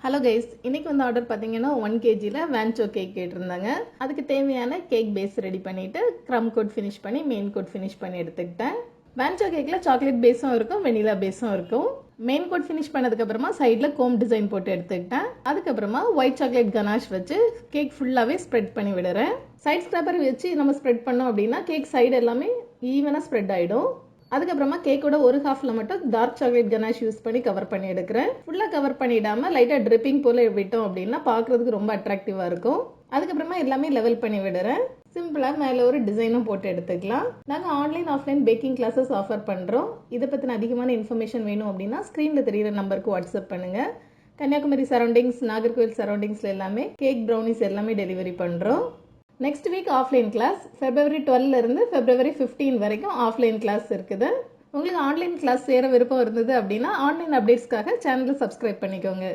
Hello guys, இன்னைக்கு வந்து order பார்த்தீங்கன்னா 1 kg வேன்சோ கேக் கேட்டிருந்தாங்க. அதுக்கு தேவையான கேக் பேஸ் ரெடி பண்ணிவிட்டு க்ரம் கோட் ஃபினிஷ் பண்ணி மெயின் கோட் ஃபினிஷ் பண்ணி எடுத்துக்கிட்டேன். வேன்சோ கேக்கில் சாக்லேட் பேஸும் இருக்கும், வெனிலா பேஸும் இருக்கும். மெயின் கோட் ஃபினிஷ் பண்ணதுக்கப்புறமா சைடில் கோம் டிசைன் போட்டு எடுத்துக்கிட்டேன். அதுக்கப்புறமா ஒயிட் சாக்லேட் கனாஷ் வச்சு கேக் ஃபுல்லாகவே ஸ்ப்ரெட் பண்ணி விடுறேன். சைட் ஸ்க்ராப்பர் வச்சு நம்ம ஸ்ப்ரெட் பண்ணோம் அப்படின்னா கேக் சைடு எல்லாமே ஈவனாக ஸ்ப்ரெட் ஆகிடும். அதுக்கப்புறமா கேக்கோட ஒரு ஹாஃபில் மட்டும் டார்க் சாக்லேட் கனாஷ் யூஸ் பண்ணி கவர் பண்ணி எடுக்கிறேன். ஃபுல்லாக கவர் பண்ணிடாமல் லைட்டாக ட்ரிப்பிங் போல் விட்டோம் அப்படின்னா பார்க்குறதுக்கு ரொம்ப அட்ராக்டிவாக இருக்கும். அதுக்கப்புறமா எல்லாமே லெவல் பண்ணி விடுறேன். சிம்பிளாக மேலே ஒரு டிசைனும் போட்டு எடுத்துக்கலாம். நாங்கள் online offline baking classes offer பண்ணுறோம். இதை பற்றின அதிகமான இன்ஃபர்மேஷன் வேணும் அப்படின்னா ஸ்க்ரீனில் தெரிகிற நம்பருக்கு வாட்ஸ்அப் பண்ணுங்கள். கன்னியாகுமரி சரௌண்டிங்ஸ், நாகர்கோவில் சரௌண்டிங்ஸில் எல்லாமே கேக் ப்ரௌனிஸ் எல்லாமே டெலிவரி பண்ணுறோம். Next week offline class February 12 இருந்து February 15 வரைக்கும் ஆஃப்லைன் கிளாஸ் இருக்குது. உங்களுக்கு ஆன்லைன் கிளாஸ் சேர விருப்பம் இருந்தது அப்படின்னா ஆன்லைன் அப்டேட்ஸ்க்காக சேனலை சப்ஸ்கிரைப் பண்ணிக்கோங்க.